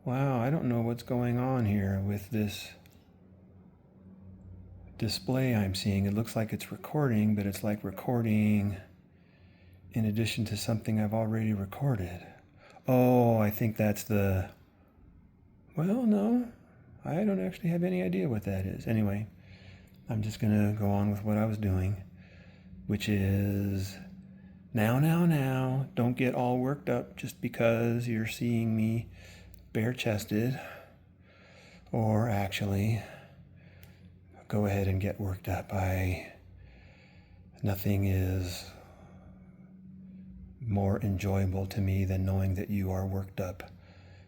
Wow, I don't know what's going on here with this display I'm seeing. It looks like it's recording, but it's like recording in addition to something I've already recorded. Oh, I think that's well, no, I don't actually have any idea what that is. Anyway, I'm just going to go on with what I was doing, which is now. Don't get all worked up just because you're seeing me bare chested, or actually, go ahead and get worked up. Nothing is more enjoyable to me than knowing that you are worked up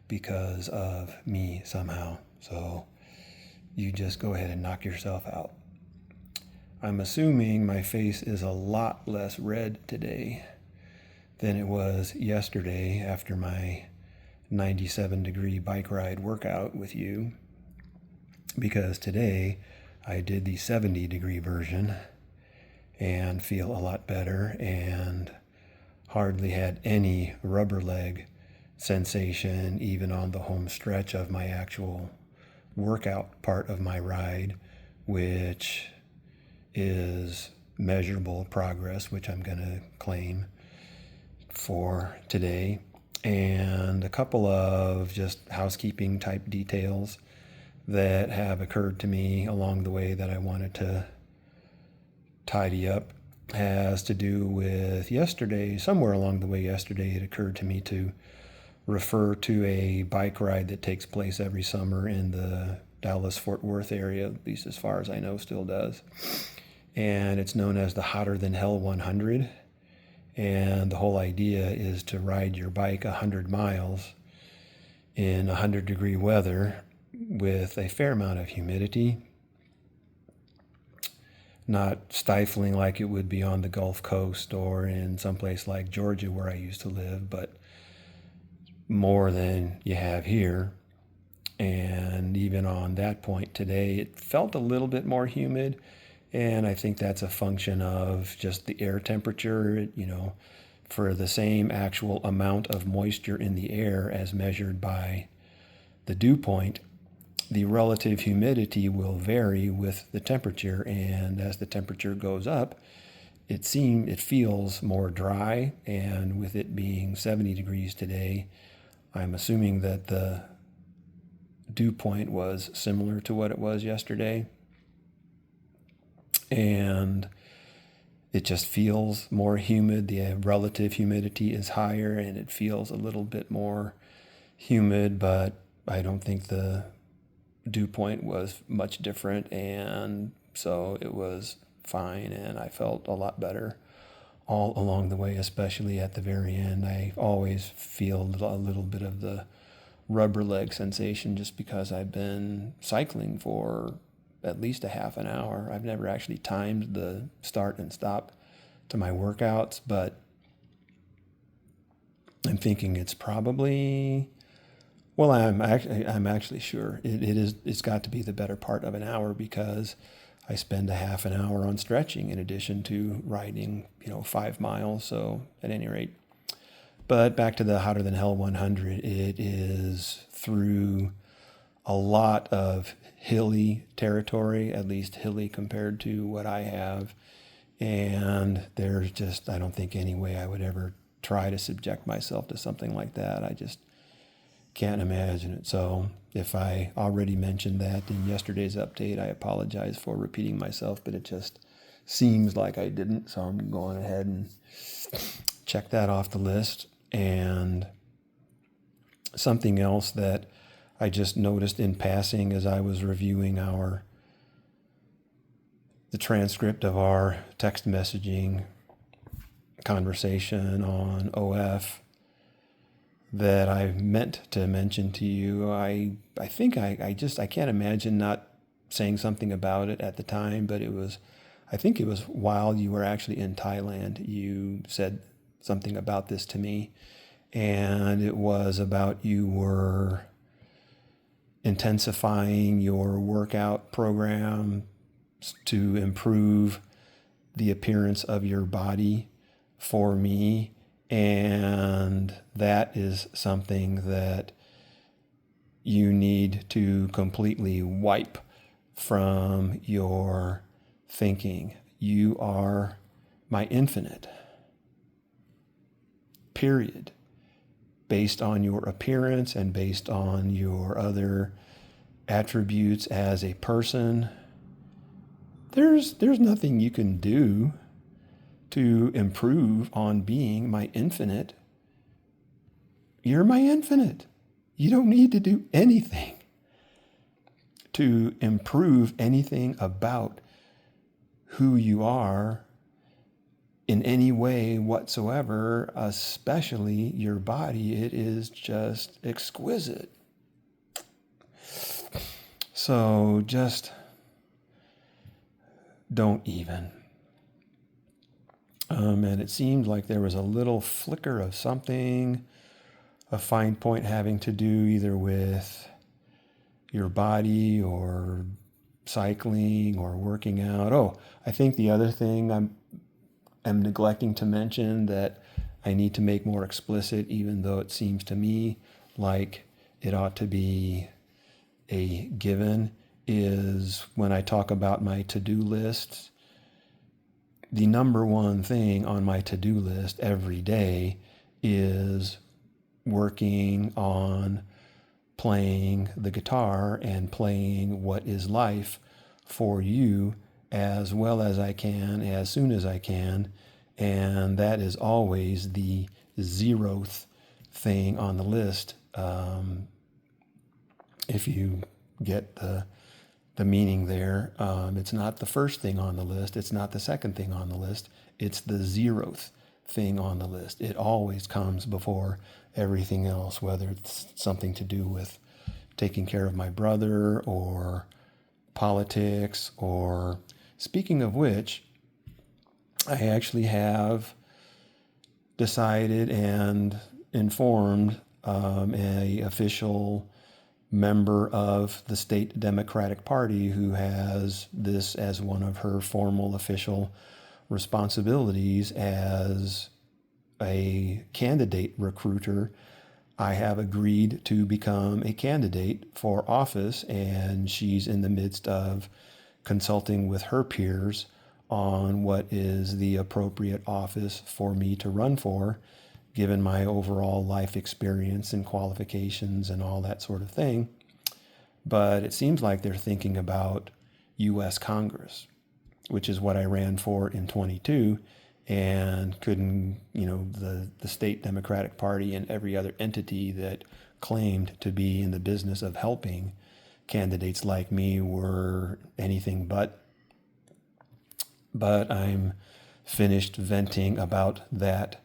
because of me somehow. So you just go ahead and knock yourself out. I'm assuming my face is a lot less red today than it was yesterday after my 97-degree bike ride workout with you, because today I did the 70-degree version and feel a lot better and hardly had any rubber leg sensation even on the home stretch of my actual workout part of my ride, which is measurable progress, which I'm going to claim for today, and a couple of just housekeeping type details that have occurred to me along the way that I wanted to tidy up. Has to do with yesterday. Somewhere along the way yesterday, it occurred to me to refer to a bike ride that takes place every summer in the Dallas-Fort Worth area, at least as far as I know still does. And it's known as the Hotter Than Hell 100. And the whole idea is to ride your bike 100 miles in 100-degree weather with a fair amount of humidity, not stifling like it would be on the Gulf Coast or in someplace like Georgia where I used to live, but more than you have here. And even on that point today, it felt a little bit more humid. And I think that's a function of just the air temperature, for the same actual amount of moisture in the air as measured by the dew point, the relative humidity will vary with the temperature. And as the temperature goes up, it feels more dry. And with it being 70 degrees today, I'm assuming that the dew point was similar to what it was yesterday. And it just feels more humid. The relative humidity is higher and it feels a little bit more humid, but I don't think the dew point was much different. And so it was fine and I felt a lot better all along the way, especially at the very end. I always feel a little bit of the rubber leg sensation just because I've been cycling for at least a half an hour. I've never actually timed the start and stop to my workouts, but I'm thinking it's probably, well, I'm actually sure it's got to be the better part of an hour, because I spend a half an hour on stretching in addition to riding, 5 miles. So at any rate, but back to the Hotter Than Hell 100, it is through a lot of hilly territory, at least hilly compared to what I have. And there's just, I don't think any way I would ever try to subject myself to something like that. I just can't imagine it. So if I already mentioned that in yesterday's update, I apologize for repeating myself, but it just seems like I didn't. So I'm going ahead and check that off the list. And something else that I just noticed in passing as I was reviewing the transcript of our text messaging conversation on OF that I meant to mention to you. I think I can't imagine not saying something about it at the time, but I think it was while you were actually in Thailand. You said something about this to me, and it was about you were intensifying your workout program to improve the appearance of your body for me. And that is something that you need to completely wipe from your thinking. You are my infinite, period. Based on your appearance and based on your other attributes as a person, there's nothing you can do to improve on being my infinite. You're my infinite. You don't need to do anything to improve anything about who you are in any way whatsoever, especially your body. It is just exquisite. So just don't even. And it seemed like there was a little flicker of something, a fine point having to do either with your body or cycling or working out. Oh, I think the other thing I'm neglecting to mention that I need to make more explicit, even though it seems to me like it ought to be a given, is when I talk about my to-do lists, the number one thing on my to-do list every day is working on playing the guitar and playing What Is Life for you as well as I can, as soon as I can. And that is always the 0th thing on the list. If you get the meaning there, it's not the first thing on the list. It's not the second thing on the list. It's the 0th thing on the list. It always comes before everything else, whether it's something to do with taking care of my brother or politics, or speaking of which, I actually have decided and informed a official member of the state Democratic Party who has this as one of her formal official responsibilities as a candidate recruiter. I have agreed to become a candidate for office, and she's in the midst of consulting with her peers on what is the appropriate office for me to run for, given my overall life experience and qualifications and all that sort of thing. But it seems like they're thinking about U.S. Congress, which is what I ran for in 22, and couldn't, the state Democratic Party and every other entity that claimed to be in the business of helping candidates like me were anything but. But I'm finished venting about that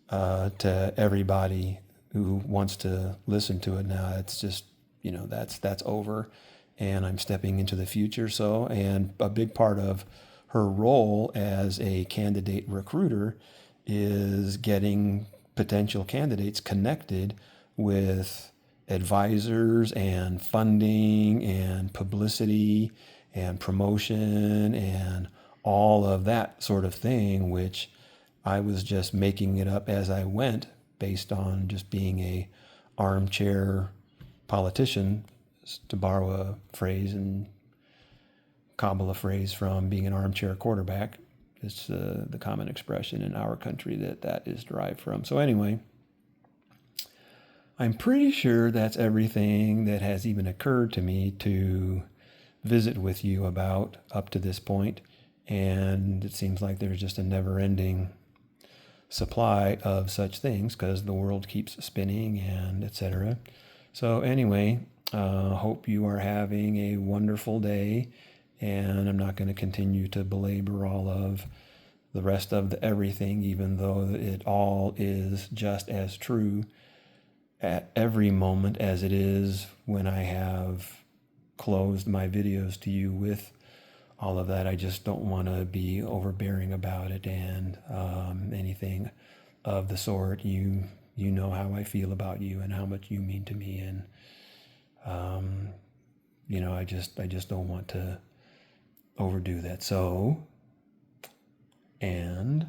to everybody who wants to listen to it now. It's just, that's over, and I'm stepping into the future. So, and a big part of her role as a candidate recruiter is getting potential candidates connected with advisors and funding and publicity and promotion and all of that sort of thing, which I was just making it up as I went based on just being a armchair politician, to borrow a phrase and cobble a phrase from being an armchair quarterback. It's the common expression in our country that is derived from. So anyway, I'm pretty sure that's everything that has even occurred to me to visit with you about up to this point. And it seems like there's just a never-ending supply of such things because the world keeps spinning and etc. So anyway, hope you are having a wonderful day, and I'm not going to continue to belabor all of the rest of the everything, even though it all is just as true at every moment as it is when I have closed my videos to you with all of that. I just don't want to be overbearing about it and anything of the sort. You know how I feel about you and how much you mean to me, and I just don't want to overdo that. So, and